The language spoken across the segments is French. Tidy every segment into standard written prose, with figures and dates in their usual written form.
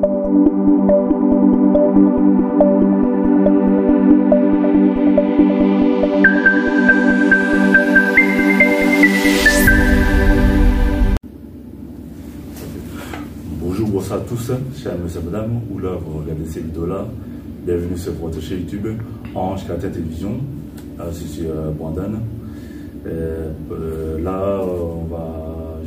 Bonjour, bonsoir à tous, chers monsieur et madame, ou là vous regardez ces vidéos-là. Bienvenue sur votre chaîne YouTube, Ange Carter Télévision. Je suis Brandon. Là,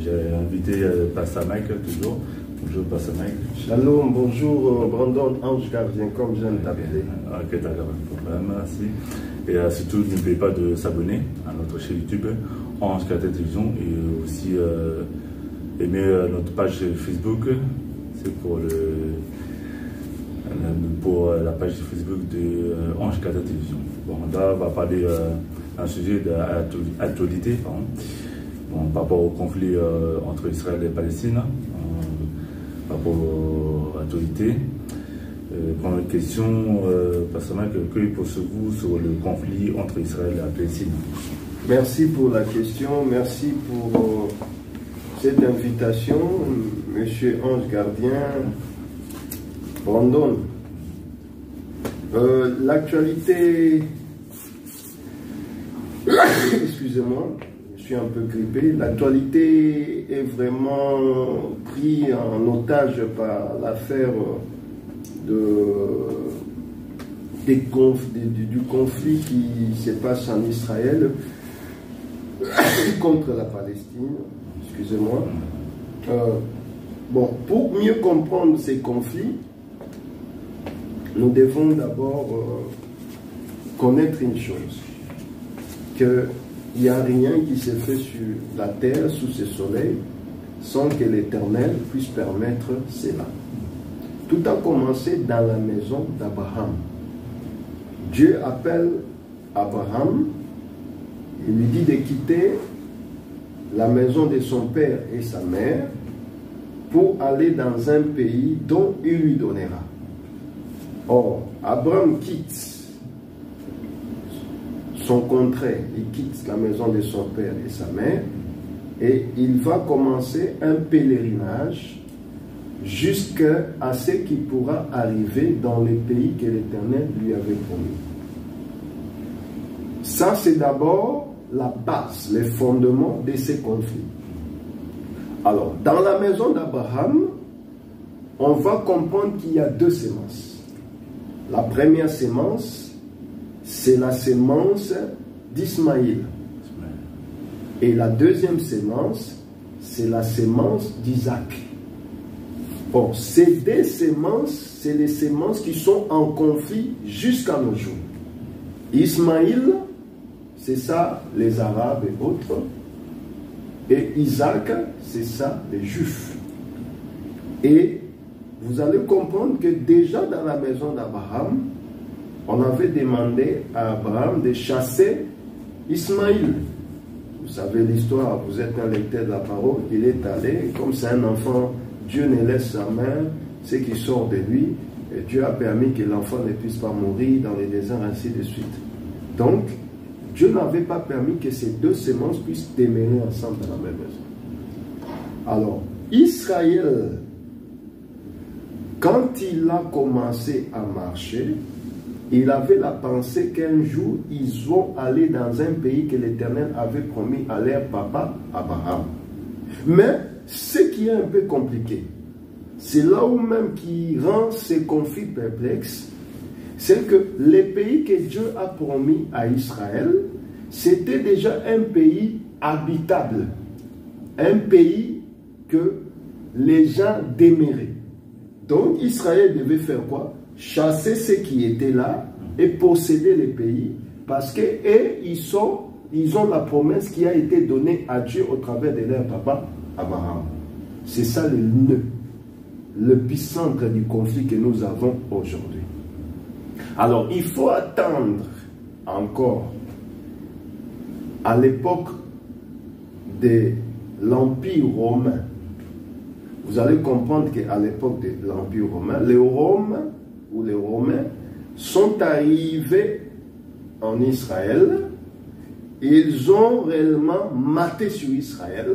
j'ai invité Pasteur Mike, toujours. Bonjour, Pasteur Mike. Shalom, bonjour Brandon, Ange Gardien, comme j'aime t'appeler. Ok, d'accord, pas de problème, merci. Et surtout, n'oubliez pas de s'abonner à notre chaîne YouTube, Ange Carter Télévision, et aussi aimer notre page Facebook. C'est pour la page Facebook de Ange Carter Télévision. Bon, là, on va parler d'un sujet d'actualité, bon, par rapport au conflit entre Israël et Palestine, par rapport à l'actualité. Première question, Pasteur Mike, que pensez-vous sur le conflit entre Israël et la Palestine? Merci pour la question, merci pour cette invitation, Monsieur Ange Gardien. Brandon, l'actualité, excusez-moi, je suis un peu grippé, l'actualité est vraiment prise en otage par l'affaire du conflit qui se passe en Israël contre la Palestine, excusez-moi. Bon, pour mieux comprendre ces conflits, nous devons d'abord connaître une chose, qu'il n'y a rien qui se fait sur la terre, sous ce soleil, sans que l'Éternel puisse permettre cela. Tout a commencé dans la maison d'Abraham. Dieu appelle Abraham, il lui dit de quitter la maison de son père et sa mère pour aller dans un pays dont il lui donnera. Or, Abraham quitte son contraire, il quitte la maison de son père et sa mère, et il va commencer un pèlerinage jusqu'à ce qu'il pourra arriver dans le pays que l'Éternel lui avait promis. Ça, c'est d'abord la base, les fondements de ces conflits. Alors, dans la maison d'Abraham, on va comprendre qu'il y a deux semences. La première semence, c'est la semence d'Ismaïl. Et la deuxième semence, c'est la semence d'Isaac. Bon, ces deux semences, c'est les semences qui sont en conflit jusqu'à nos jours. Ismaïl, c'est ça les Arabes et autres. Et Isaac, c'est ça les Juifs. Et vous allez comprendre que déjà dans la maison d'Abraham, on avait demandé à Abraham de chasser Ismaïl. Vous savez l'histoire, vous êtes un lecteur de la parole, il est allé, comme c'est un enfant, Dieu ne laisse sa main, ce qui sort de lui, et Dieu a permis que l'enfant ne puisse pas mourir dans les déserts, ainsi de suite. Donc, Dieu n'avait pas permis que ces deux semences puissent demeurer ensemble dans la même maison. Alors, Israël, quand il a commencé à marcher, il avait la pensée qu'un jour, ils vont aller dans un pays que l'Éternel avait promis à leur papa Abraham. Mais, ce qui est un peu compliqué, c'est là où même qui rend ces conflits perplexes, c'est que les pays que Dieu a promis à Israël, c'était déjà un pays habitable, un pays que les gens demeuraient. Donc Israël devait faire quoi? Chasser ceux qui étaient là et posséder les pays, parce que ils ont la promesse qui a été donnée à Dieu au travers de leur papa Abraham. C'est ça le nœud, l'épicentre du conflit que nous avons aujourd'hui. Alors, il faut attendre encore à l'époque de l'Empire romain. Vous allez comprendre qu'à l'époque de l'Empire romain, les Romains ou les Romains sont arrivés en Israël. Ils ont réellement maté sur Israël.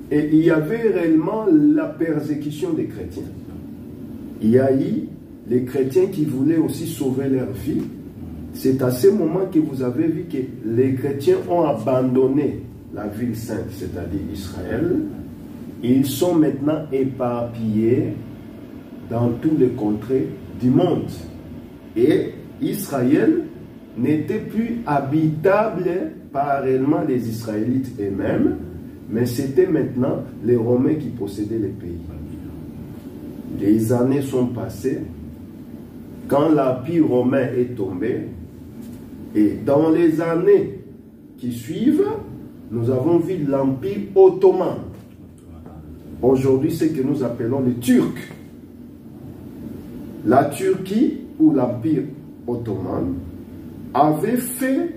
Et il y avait réellement la persécution des chrétiens. il y a eu les chrétiens qui voulaient aussi sauver leur vie. C'est à ce moment que vous avez vu que les chrétiens ont abandonné la ville sainte, c'est-à-dire Israël. Ils sont maintenant éparpillés dans tous les contrées du monde. Et Israël n'était plus habitable par réellement les Israélites eux-mêmes, mais c'était maintenant les Romains qui possédaient les pays. Les années sont passées. Quand l'Empire romain est tombé, et dans les années qui suivent, nous avons vu l'Empire ottoman. Aujourd'hui, c'est ce que nous appelons les Turcs. La Turquie, ou l'Empire ottoman, avait fait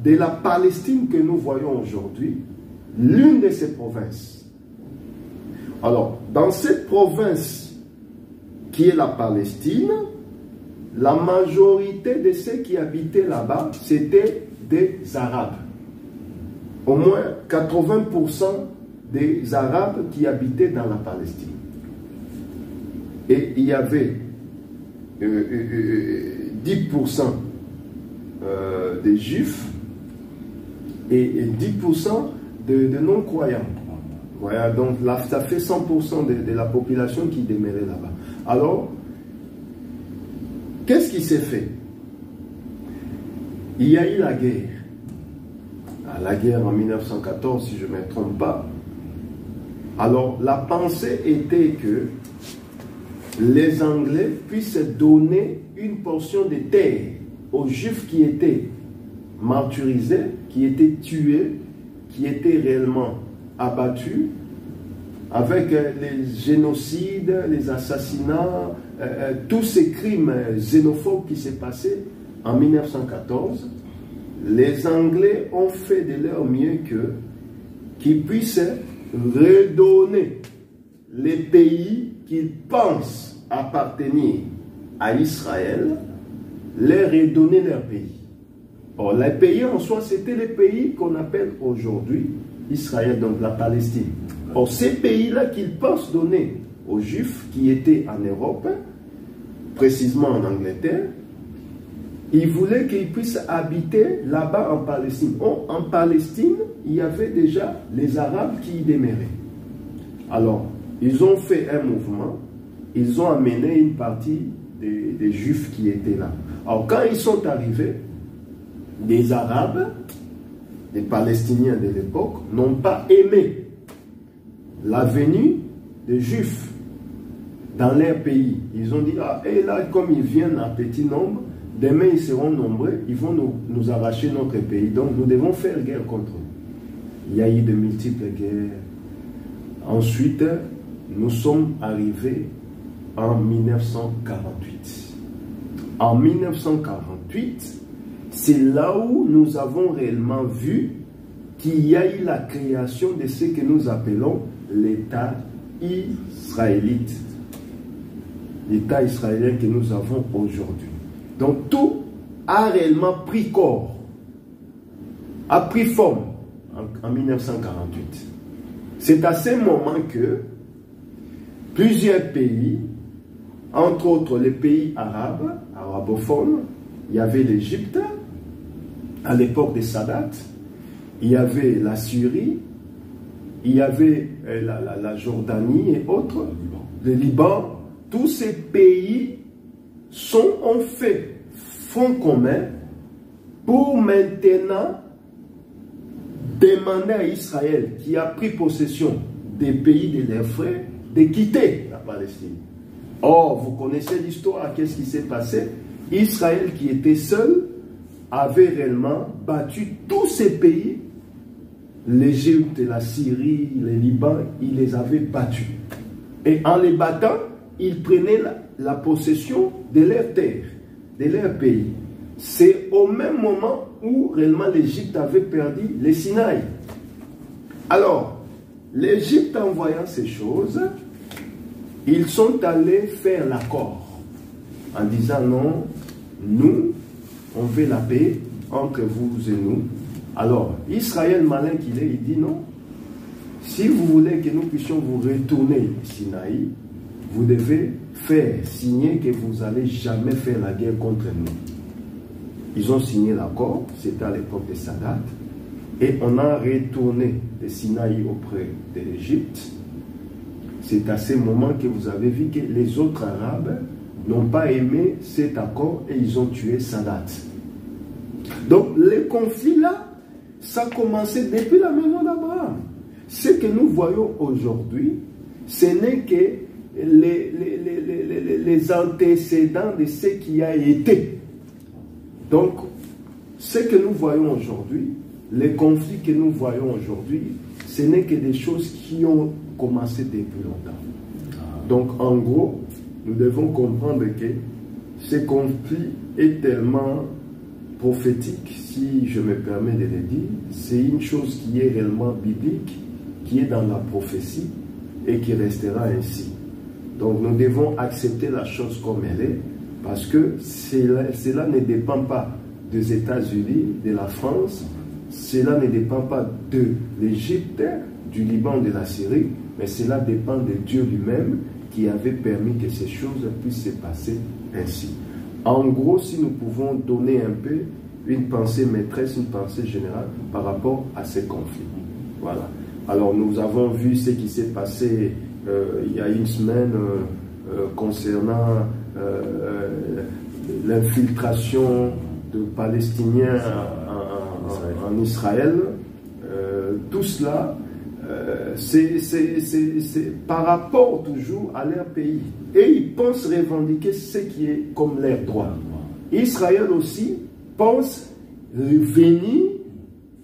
de la Palestine que nous voyons aujourd'hui l'une de ses provinces. Alors, dans cette province qui est la Palestine, la majorité de ceux qui habitaient là-bas, c'était des Arabes. Au moins 80% des Arabes qui habitaient dans la Palestine. Et il y avait 10% des Juifs et 10% de non-croyants. Voilà, donc là, ça fait 100% de la population qui demeurait là-bas. Alors, qu'est-ce qui s'est fait? Il y a eu la guerre. La guerre en 1914, si je ne me trompe pas. Alors, la pensée était que les Anglais puissent donner une portion de terre aux Juifs qui étaient martyrisés, qui étaient tués, qui étaient réellement abattus, avec les génocides, les assassinats, tous ces crimes xénophobes qui s'est passé en 1914. Les Anglais ont fait de leur mieux qu'ils puissent redonner les pays qu'ils pensent appartenir à Israël, les redonner leur pays. Or, les pays en soi, c'était les pays qu'on appelle aujourd'hui Israël, donc la Palestine. Or, ces pays-là qu'ils pensent donner aux Juifs qui étaient en Europe, précisément en Angleterre, ils voulaient qu'ils puissent habiter là-bas en Palestine. En Palestine, il y avait déjà les Arabes qui y demeuraient. Alors, ils ont fait un mouvement, ils ont amené une partie des Juifs qui étaient là. Alors, quand ils sont arrivés, les Arabes, les Palestiniens de l'époque, n'ont pas aimé la venue des Juifs dans leur pays. Ils ont dit, ah, et là, comme ils viennent en petit nombre, demain ils seront nombreux, ils vont nous arracher notre pays. Donc nous devons faire guerre contre eux. Il y a eu de multiples guerres. Ensuite, nous sommes arrivés en 1948. En 1948, c'est là où nous avons réellement vu qu'il y a eu la création de ce que nous appelons l'État israélite. L'État israélien que nous avons aujourd'hui. Donc tout a réellement pris corps, a pris forme en 1948. C'est à ce moment que plusieurs pays, entre autres les pays arabes, arabophones, il y avait l'Égypte, à l'époque de Sadat, il y avait la Syrie, il y avait la Jordanie et autres, le Liban. Tous ces pays ont fait front commun pour maintenant demander à Israël, qui a pris possession des pays de leurs frères, de quitter la Palestine. Or, vous connaissez l'histoire, qu'est-ce qui s'est passé? Israël, qui était seul, avait réellement battu tous ces pays, l'Égypte, la Syrie, le Liban, il les avait battus. Et en les battant, il prenait la possession de leurs terres, de leur pays. C'est au même moment où réellement l'Égypte avait perdu le Sinaï. Alors, l'Égypte, en voyant ces choses, ils sont allés faire l'accord en disant non, nous, on veut la paix entre vous et nous. Alors, Israël, malin qu'il est, il dit non, si vous voulez que nous puissions vous retourner Sinaï, vous devez faire signer que vous n'allez jamais faire la guerre contre nous. Ils ont signé l'accord, c'était à l'époque de Sadat, et on a retourné le Sinaï auprès de l'Égypte. C'est à ce moment que vous avez vu que les autres Arabes n'ont pas aimé cet accord et ils ont tué Sadat. Donc les conflits là, ça a commencé depuis la maison d'Abraham. Ce que nous voyons aujourd'hui, ce n'est que les antécédents de ce qui a été. Donc, ce que nous voyons aujourd'hui, les conflits que nous voyons aujourd'hui, ce n'est que des choses qui ont commencé depuis longtemps. Donc, en gros, nous devons comprendre que ce conflit est tellement prophétique, si je me permets de le dire, c'est une chose qui est réellement biblique, qui est dans la prophétie et qui restera ainsi. Donc nous devons accepter la chose comme elle est, parce que cela ne dépend pas des États-Unis, de la France, cela ne dépend pas de l'Égypte, du Liban, de la Syrie, mais cela dépend de Dieu lui-même qui avait permis que ces choses puissent se passer ainsi. En gros, si nous pouvons donner un peu une pensée maîtresse, une pensée générale par rapport à ces conflits. Voilà. Alors nous avons vu ce qui s'est passé il y a une semaine concernant l'infiltration de Palestiniens en Israël. Tout cela, c'est par rapport toujours à leur pays. Et ils pensent revendiquer ce qui est comme leur droit. Israël aussi pense venir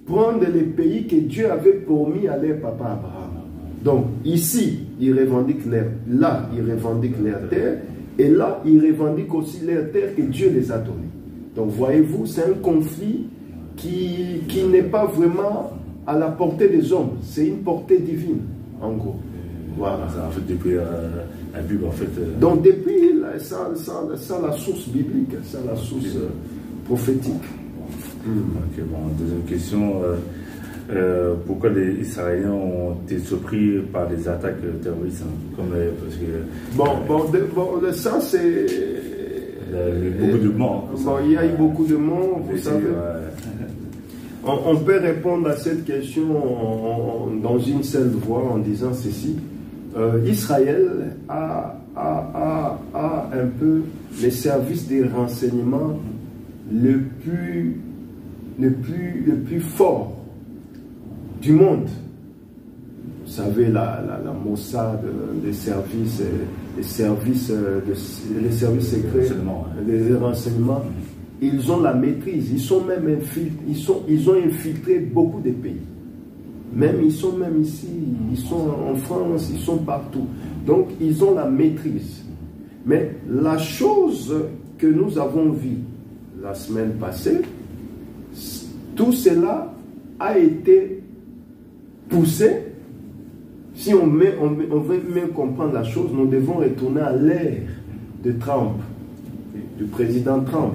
prendre les pays que Dieu avait promis à leur papa Abraham. Donc ici, ils revendiquent là, ils revendiquent leur terre, et là, ils revendiquent aussi leur terre que Dieu les a donnée. Donc voyez-vous, c'est un conflit qui n'est pas vraiment à la portée des hommes, c'est une portée divine, en gros. Voilà. En fait, depuis la Bible, en fait. Donc depuis, ça la source biblique, ça la source prophétique. Ok, bon, deuxième question. Pourquoi les Israéliens ont été surpris par les attaques terroristes comme, parce que, ça c'est... Il y a eu beaucoup de morts. Il y a eu beaucoup de morts, vous savez. On peut répondre à cette question dans une seule voix en disant ceci. Israël a un peu les services de renseignement le plus fort du monde. Vous savez, la Mossad, les services secrets, les renseignements, ils ont la maîtrise. Ils ont infiltré beaucoup de pays. Ils sont même ici, ils sont en France, ils sont partout. Donc, ils ont la maîtrise. Mais la chose que nous avons vue la semaine passée, tout cela a été poussé. Si on veut mieux comprendre la chose, nous devons retourner à l'ère de Trump, du président Trump.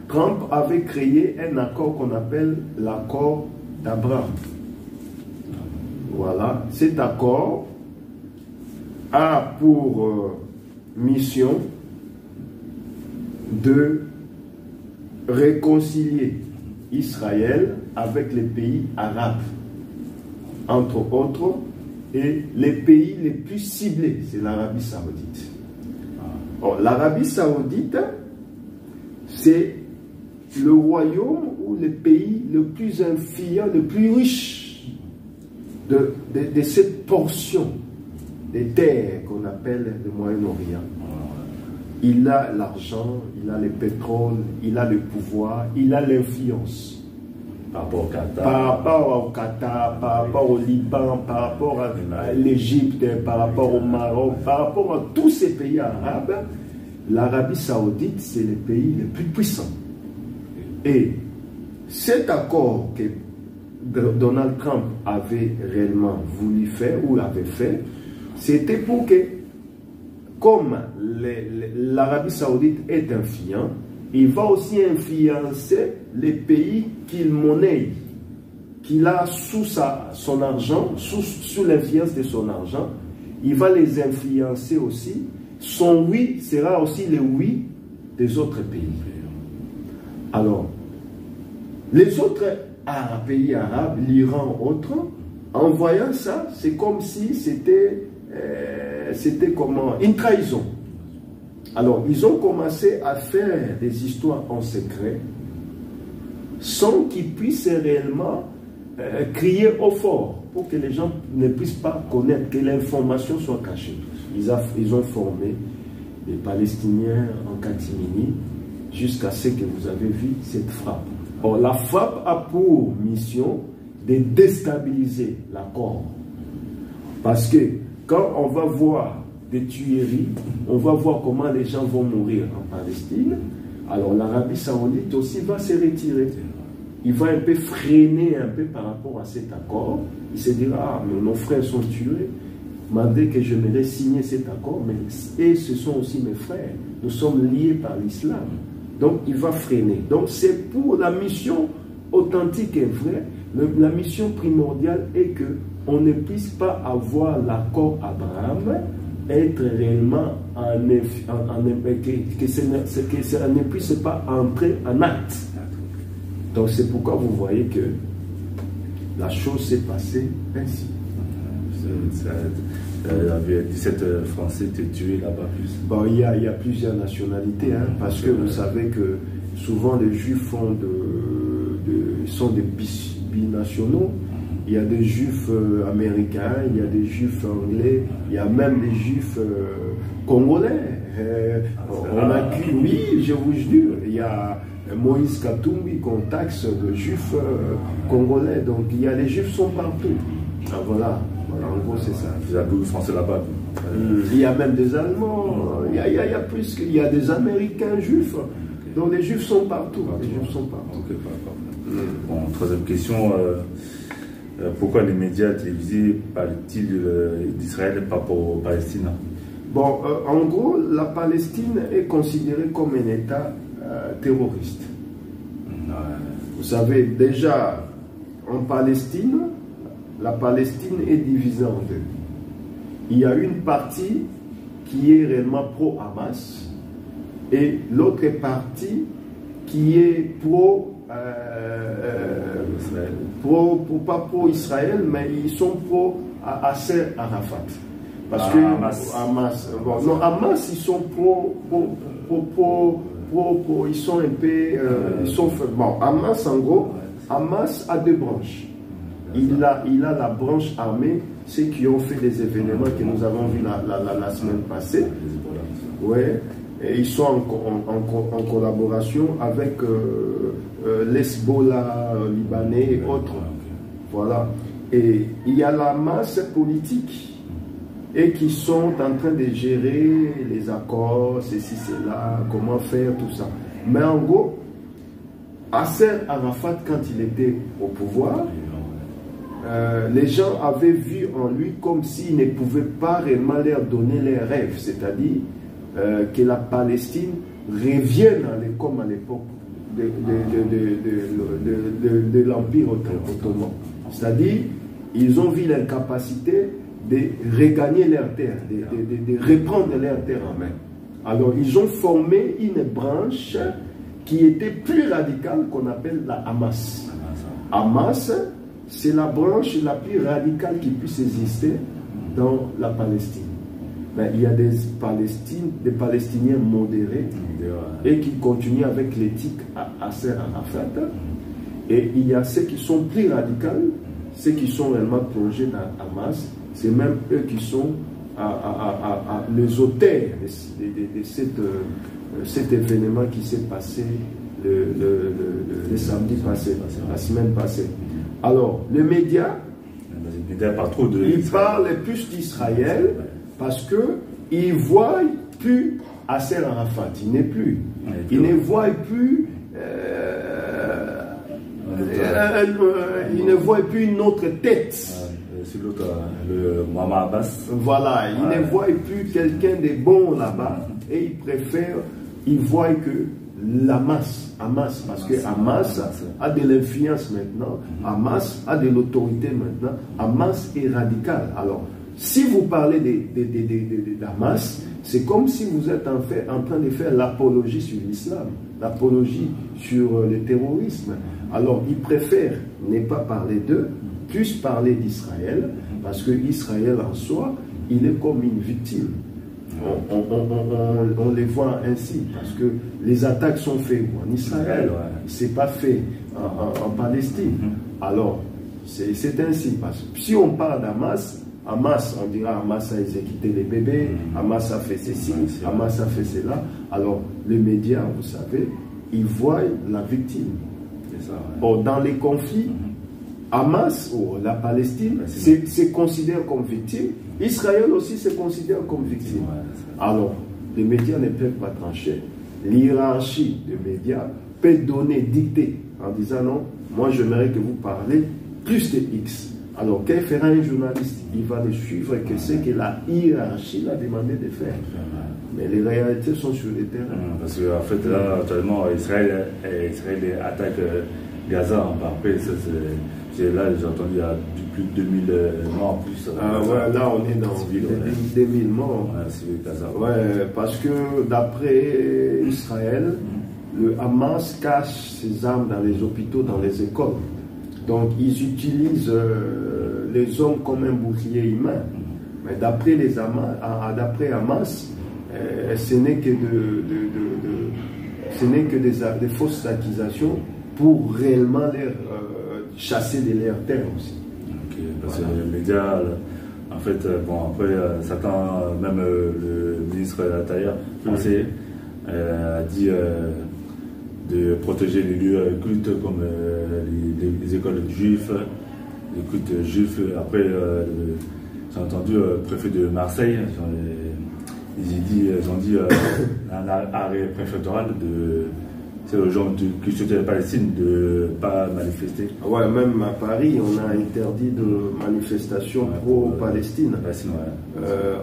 Trump avait créé un accord qu'on appelle l'accord d'Abraham. Voilà, cet accord a pour mission de réconcilier Israël avec les pays arabes, entre autres, et les pays les plus ciblés, c'est l'Arabie Saoudite. L'Arabie Saoudite, c'est le royaume ou le pays le plus influent, le plus riche de cette portion des terres qu'on appelle le Moyen-Orient. Il a l'argent, il a le pétrole, il a le pouvoir, il a l'influence. Par rapport au Qatar, par rapport au Liban, par rapport à l'Égypte, par rapport au Maroc, par rapport à tous ces pays arabes, l'Arabie Saoudite, c'est le pays le plus puissant. Et cet accord que Donald Trump avait réellement voulu faire, ou avait fait, c'était pour que, comme l'Arabie Saoudite est influent, il va aussi influencer les pays qu'il monnaie, qu'il a sous son argent, sous l'influence de son argent. Il va les influencer aussi son oui sera aussi le oui des autres pays. Alors, les autres pays arabes, l'Iran, autres, en voyant ça, c'est comme si c'était comment une trahison. Alors, ils ont commencé à faire des histoires en secret sans qu'ils puissent réellement crier au fort pour que les gens ne puissent pas connaître, que l'information soit cachée. Ils ont formé les Palestiniens en catimini jusqu'à ce que vous avez vu cette frappe. Or, la frappe a pour mission de déstabiliser l'accord. Parce que quand on va voir des tueries, on va voir comment les gens vont mourir en Palestine, alors l'Arabie Saoudite aussi va se retirer. Il va un peu freiner un peu par rapport à cet accord. Il se dira, ah, mais nos frères sont tués, malgré que je m'aurais signé cet accord, mais et ce sont aussi mes frères. Nous sommes liés par l'islam. Donc il va freiner. Donc c'est pour la mission authentique et vraie. La mission primordiale est que on ne puisse pas avoir l'accord Abraham être réellement que ça ne puisse pas entrer en acte. Donc c'est pourquoi vous voyez que la chose s'est passée ainsi. Il y avait 17 Français qui étaient tués là-bas plus. Bon, il y a plusieurs nationalités, hein, parce que vous savez que souvent les Juifs sont des binationaux. Il y a des Juifs américains, il y a des Juifs anglais, il y a même des Juifs congolais. On a pu, oui, je vous jure, il y a Moïse Katumbi qu'on taxe de Juifs congolais. Donc il y a les Juifs sont partout. Ah, voilà, en gros c'est ça. Il y a beaucoup de Français là-bas. Il y a même des Allemands, il y a des Américains juifs. Donc les Juifs sont partout. Les Juifs sont partout. Okay, bon, troisième question. Pourquoi les médias télévisés parlent-ils d'Israël par rapport aux Palestine? Bon, en gros, la Palestine est considérée comme un État terroriste. Vous savez, déjà, en Palestine, la Palestine est divisée en deux. Il y a une partie qui est réellement pro-Hamas et l'autre partie qui est pas pro-Israël, mais ils sont pro-Yasser Arafat. Parce que Hamas, bon, non, Hamas, ils sont ils sont un peu, bon, Hamas, en gros, Hamas a deux branches. Il a la branche armée, ceux qui ont fait des événements que nous avons vus la semaine passée. Ouais. Et ils sont en collaboration avec l'Hezbollah libanais et autres. Voilà. Et il y a la masse politique et qui sont en train de gérer les accords, ceci, cela, comment faire, tout ça. Mais en gros, Yasser Arafat, quand il était au pouvoir, les gens avaient vu en lui comme s'il ne pouvait pas réellement leur donner leurs rêves, c'est-à-dire que la Palestine revienne comme à l'époque de l'Empire ottoman. C'est-à-dire, ils ont vu l'incapacité de regagner leurs terres, de reprendre leurs terres en main. Alors, ils ont formé une branche qui était plus radicale qu'on appelle la Hamas. Hamas, c'est la branche la plus radicale qui puisse exister dans la Palestine. Mais il y a des Palestiniens modérés et qui continuent avec l'éthique à Yasser Arafat. Et il y a ceux qui sont plus radicaux, ceux qui sont réellement plongés dans Hamas. C'est même eux qui sont les auteurs de cet événement qui s'est passé le samedi passé, la semaine passée. Alors, les médias, ils parlent plus d'Israël parce qu'ils ne voient plus Yasser Arafat. Il n'est plus. Ils ne voient plus. Ils ne voient plus une autre tête. C'est l'autre, le Mohamed Abbas. Voilà, ils ne voient plus quelqu'un de bon là-bas et ils préfèrent, ils voient que Hamas, parce que Hamas a de l'influence maintenant, Hamas a de l'autorité maintenant, Hamas est radical. Alors, si vous parlez d'Hamas, c'est comme si vous êtes en train de faire l'apologie sur l'islam, l'apologie sur le terrorisme. Alors, ils préfèrent ne pas parler d'eux, plus parler d'Israël, parce que Israël en soi, il est comme une victime. On les voit ainsi, parce que les attaques sont faites en Israël, c'est pas fait en Palestine. Alors, c'est ainsi, parce que si on parle d'Hamas, on dira Hamas a exécuté les bébés, Hamas a fait ceci, Hamas a fait cela. Alors, les médias, vous savez, ils voient la victime. Or, dans les conflits, Hamas ou la Palestine se considère comme victime. Israël aussi se considère comme victime. Alors, les médias ne peuvent pas trancher. L'hierarchie des médias peut dicter en disant non, moi j'aimerais que vous parlez plus de X. Alors, qu'est-ce que fera un journaliste? Il va le suivre que c'est que la hiérarchie l'a demandé de faire. Mais les réalités sont sur le terrain. Parce qu'en fait, là, actuellement, Israël attaque Gaza. Après, là, j'ai entendu, il y a plus de 2000 morts en plus. Là, on est dans civil, 2000 morts. Gaza. Parce que d'après Israël, le Hamas cache ses armes dans les hôpitaux, dans les écoles. Donc, ils utilisent les hommes comme un bouclier humain. Mais d'après Hamas, ce n'est que des fausses accusations pour réellement les chasser de leur terre aussi. Parce que les médias, en fait, après, Satan, même le ministre de l'Intérieur français a dit de protéger les lieux cultes comme les écoles juives, les cultes juifs. Après, j'ai entendu le préfet de Marseille, ils ont dit un arrêt préfectoral aux gens qui soutiennent la Palestine de ne pas manifester. Même à Paris, on a interdit de manifestation pro-Palestine.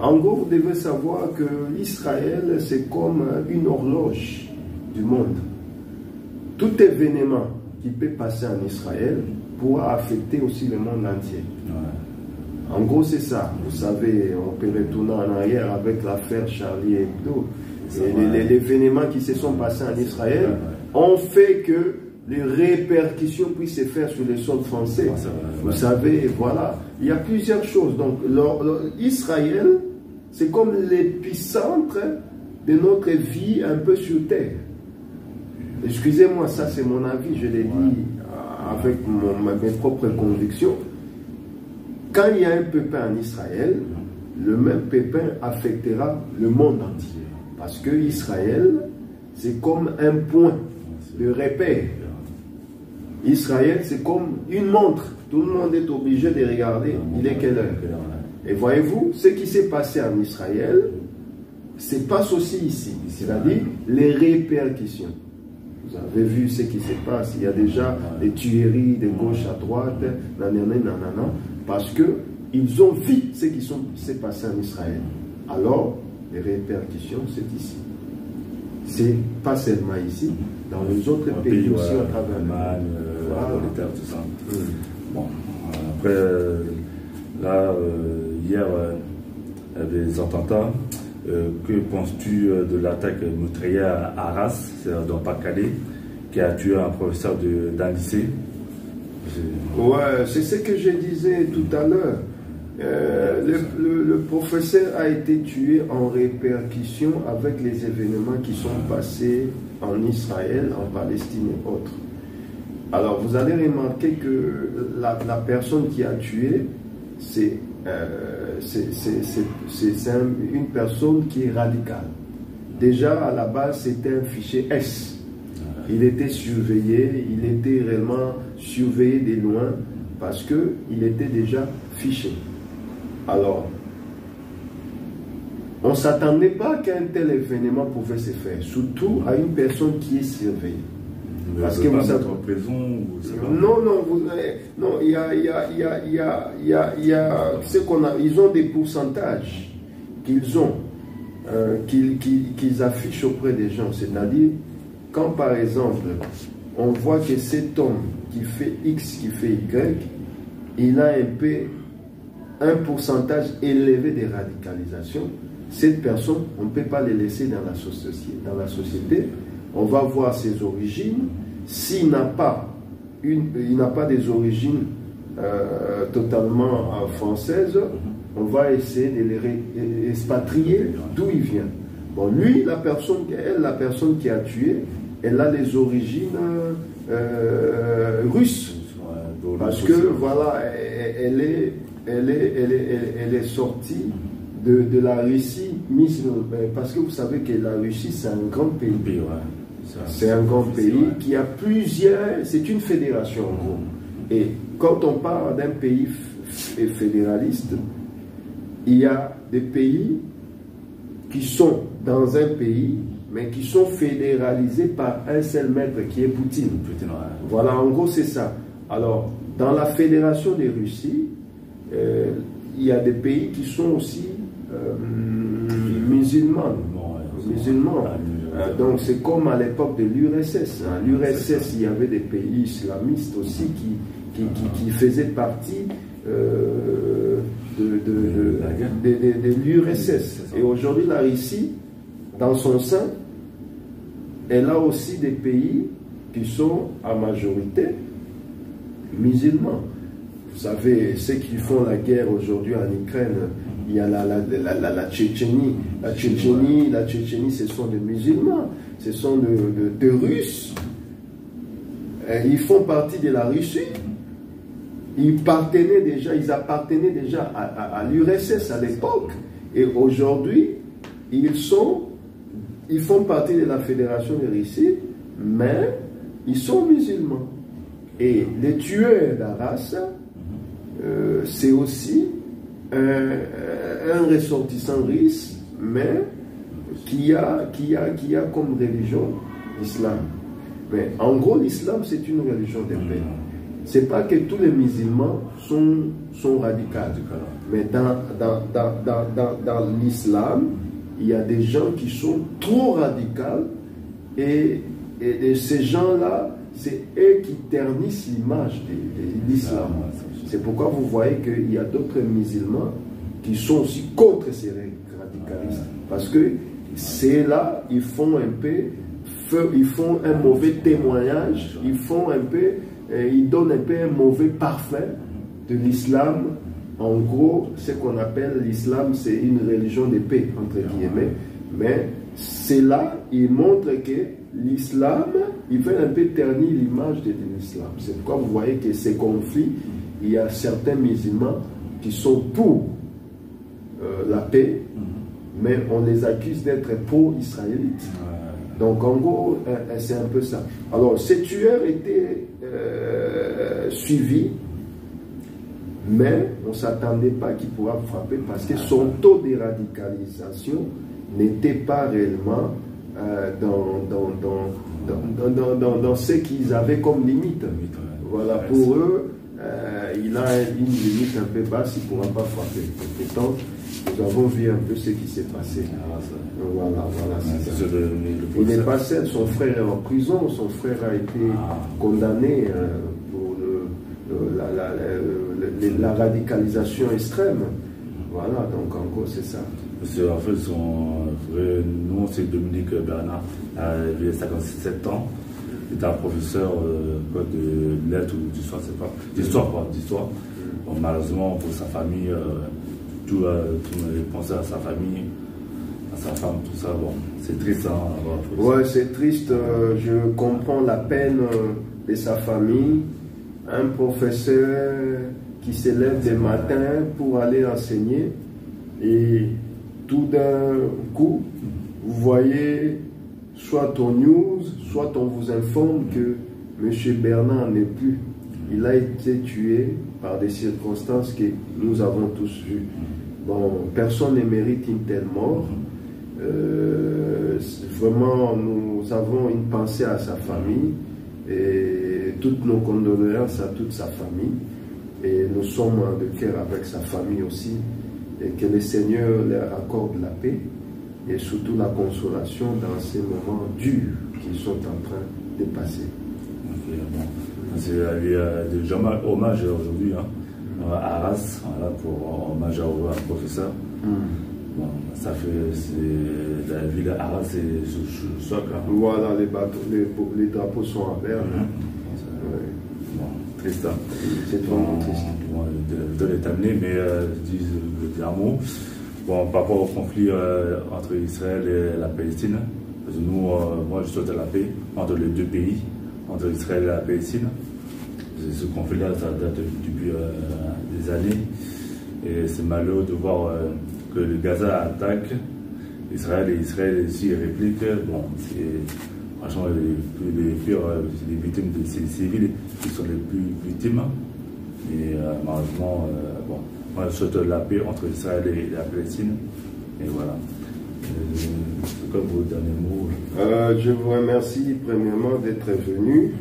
En gros, vous devez savoir que l'Israël, c'est comme une horloge du monde. Tout événement qui peut passer en Israël pourra affecter aussi le monde entier. En gros, c'est ça. Vous savez, on peut retourner en arrière avec l'affaire Charlie Hebdo. Les événements qui se sont passés en Israël ont fait que les répercussions puissent se faire sur le sol français. Vous savez, voilà. Il y a plusieurs choses. Donc, Israël, c'est comme l'épicentre de notre vie un peu sur Terre. Excusez-moi, ça c'est mon avis, je l'ai dit avec mes propres convictions. Quand il y a un pépin en Israël, le même pépin affectera le monde entier. Parce que Israël, c'est comme un point de repère. Israël, c'est comme une montre. Tout le monde est obligé de regarder, il est quelle heure. Et voyez-vous, ce qui s'est passé en Israël, se passe aussi ici. C'est-à-dire les répercussions. Vous avez vu ce qui se passe. Il y a déjà des tueries de gauche à droite, nanana, parce qu'ils ont vu ce qui s'est passé en Israël. Alors, les répercussions, c'est ici. C'est pas seulement ici, dans les autres pays aussi à travers l'Allemagne, l'Angleterre, tout ça. Bon, après, là, hier, il y avait des attentats. Que penses-tu de l'attaque meurtrière à Arras, c'est dans Pas-de-Calais, qui a tué un professeur d'un lycée? C'est ce que je disais tout à l'heure. Le professeur a été tué en répercussion avec les événements qui sont passés en Israël, en Palestine et autres. Alors vous allez remarquer que la personne qui a tué, c'est une personne qui est radicale. Déjà à la base c'était un fichier S. Il était surveillé, il était réellement surveillé de loin parce qu'il était déjà fiché. Alors, on ne s'attendait pas qu'un tel événement pouvait se faire, surtout à une personne qui est surveillée. Parce que vous savez en prison non, il y a ce qu'on a, ils ont des pourcentages qu'ils affichent auprès des gens. C'est-à-dire, quand par exemple, on voit que cet homme qui fait X, qui fait Y, il a un peu un pourcentage élevé de radicalisation, cette personne, on ne peut pas les laisser dans la société. On va voir ses origines. S'il n'a pas des origines totalement françaises, on va essayer de les expatrier d'où il vient. Bon, lui, la personne qui a tué, elle a des origines russes. Parce que voilà, elle est sortie de la Russie, parce que vous savez que la Russie, c'est un grand pays. C'est un grand pays qui a plusieurs, c'est une fédération en gros. Et quand on parle d'un pays fédéraliste, il y a des pays qui sont dans un pays, mais qui sont fédéralisés par un seul maître qui est Poutine. Voilà, en gros, c'est ça. Alors, dans la fédération de Russie, il y a des pays qui sont aussi musulmans. Donc, c'est comme à l'époque de l'URSS. L'URSS, il y avait des pays islamistes aussi qui faisaient partie de l'URSS. Et aujourd'hui, la Russie, dans son sein, elle a aussi des pays qui sont à majorité musulmans. Vous savez, ceux qui font la guerre aujourd'hui en Ukraine, il y a la Tchétchénie. La Tchétchénie, ce sont des musulmans, ce sont des Russes. Ils font partie de la Russie. Ils appartenaient déjà à l'URSS à l'époque. Et aujourd'hui, ils font partie de la Fédération de Russie, mais ils sont musulmans. Et les tueurs d'Arras, c'est aussi un ressortissant russe, mais qui a comme religion l'islam. Mais en gros, l'islam, c'est une religion de paix. C'est pas que tous les musulmans sont radicaux. Mais dans l'islam, il y a des gens qui sont trop radicaux et ces gens-là, c'est eux qui ternissent l'image de l'islam. C'est pourquoi vous voyez qu'il y a d'autres musulmans qui sont aussi contre ces radicalistes. Parce que c'est là, ils font un mauvais témoignage, ils donnent un peu un mauvais parfum de l'islam. En gros, ce qu'on appelle l'islam, c'est une religion de paix, entre guillemets. Mais c'est là, ils montrent que l'islam, ils veulent un peu ternir l'image de l'islam. C'est pourquoi vous voyez que ces conflits, il y a certains musulmans qui sont pour la paix, mais on les accuse d'être pro-israélites. Donc en gros, c'est un peu ça. Alors, ces tueurs étaient suivis, mais on ne s'attendait pas qu'il pourra frapper parce que son taux de radicalisation n'était pas réellement dans ce qu'ils avaient comme limite. Voilà, pour eux, il a une limite un peu basse, il ne pourra pas frapper. Pourtant, nous avons vu un peu ce qui s'est passé. Voilà, c'est ça. Il n'est pas seul, son frère est en prison, son frère a été condamné pour la radicalisation extrême. Voilà, donc en gros, c'est ça. Parce qu'en fait, son vrai nom, c'est Dominique Bernard. Il a 57 ans. Il est un professeur de lettres ou d'histoire, c'est pas. D'histoire. Bon, malheureusement, pour sa famille, tout penser à sa famille, à sa femme, tout ça. Bon, c'est triste. Ouais, c'est triste. Je comprends la peine de sa famille. Un professeur qui se lève des matins pour aller enseigner et tout d'un coup, vous voyez soit aux news, soit on vous informe que M. Bernard n'est plus. Il a été tué par des circonstances que nous avons tous vues. Bon, personne ne mérite une telle mort. Vraiment, nous avons une pensée à sa famille et toutes nos condoléances à toute sa famille. Et nous sommes de cœur avec sa famille aussi. Et que le Seigneur leur accorde la paix et surtout la consolation dans ces moments durs qu'ils sont en train de passer. Okay, bon. Il y a des hommages aujourd'hui. Hein. à Arras, voilà, pour hommage au professeur. Bon, ça fait la ville d'Arras, c'est sous choc. Hein. Voilà, les drapeaux sont à Berne. Bon, triste. Hein. C'est vraiment triste. Bon, de l'État amené, mais je dis un mot. Bon, par rapport au conflit entre Israël et la Palestine, parce que nous, moi je souhaite la paix entre les deux pays, entre Israël et la Palestine. Ce conflit-là, ça date depuis des années. Et c'est malheureux de voir que le Gaza attaque Israël et Israël ici réplique. Bon, c'est franchement les pires, les victimes, c'est les civils qui sont les plus victimes. Et malheureusement, bon, moi je souhaite la paix entre Israël et la Palestine. Et voilà. C'est quoi vos derniers mots? Je vous remercie premièrement d'être venu.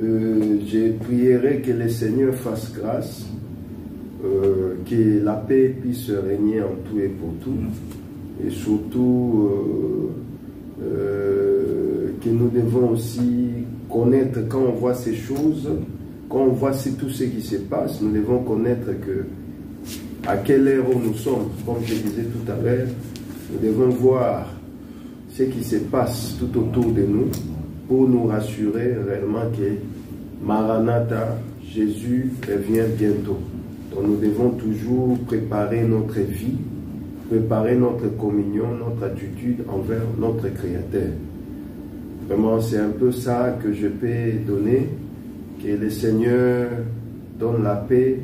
Je prierai que le Seigneur fasse grâce, que la paix puisse régner en tout et pour tout, et surtout que nous devons aussi connaître, quand on voit ces choses, quand on voit tout ce qui se passe, nous devons connaître que à quelle heure nous sommes. Comme je disais tout à l'heure, nous devons voir ce qui se passe tout autour de nous pour nous rassurer réellement que Maranatha, Jésus revient bientôt. Donc nous devons toujours préparer notre vie, préparer notre communion, notre attitude envers notre Créateur. Vraiment, c'est un peu ça que je peux donner, que le Seigneur donne la paix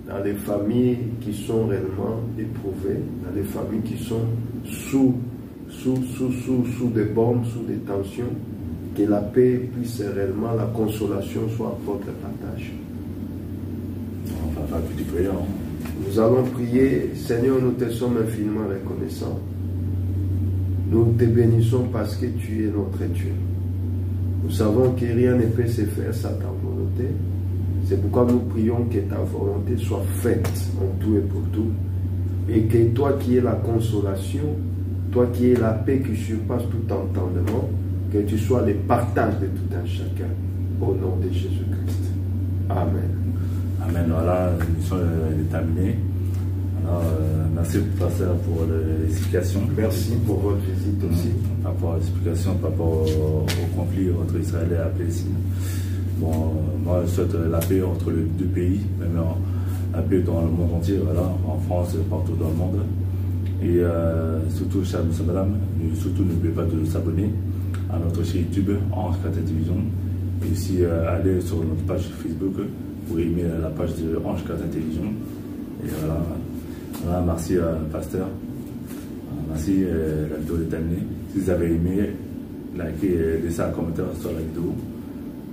dans les familles qui sont réellement éprouvées, dans les familles qui sont sous des bombes, sous des tensions, que la paix puisse réellement, la consolation soit votre partage. On va faire une petite prière. Nous allons prier. Seigneur, nous te sommes infiniment reconnaissants. Nous te bénissons parce que tu es notre Dieu. Nous savons que rien ne peut se faire sans ta volonté. C'est pourquoi nous prions que ta volonté soit faite en tout et pour tout. Et que toi qui es la consolation, toi qui es la paix qui surpasse tout entendement, que tu sois le partage de tout un chacun. Au nom de Jésus-Christ. Amen. Amen. Voilà, l'émission est terminée. Alors, merci pasteur pour l'explication. Merci pour votre visite aussi. Par rapport à l'explication, par rapport au conflit entre Israël et la Palestine. Bon, moi je souhaite la paix entre les deux pays, même la paix dans le monde entier, voilà, en France et partout dans le monde. Et surtout, chers monsieur, madame, surtout n'oubliez pas de s'abonner à notre chaîne YouTube, Ange Carter Télévision. Et aussi aller sur notre page Facebook pour aimer la page de Ange Carter Télévision. Et voilà, merci pasteur. Merci, la vidéo est terminée. Si vous avez aimé, likez, laissez un commentaire sur la vidéo.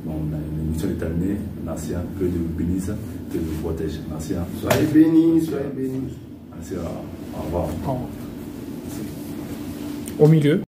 Bon, l'émission est terminée. Merci, hein, que Dieu vous bénisse, que Dieu vous protège. Merci. Hein. Soyez bénis, soyez bénis. Merci, au revoir. Au milieu.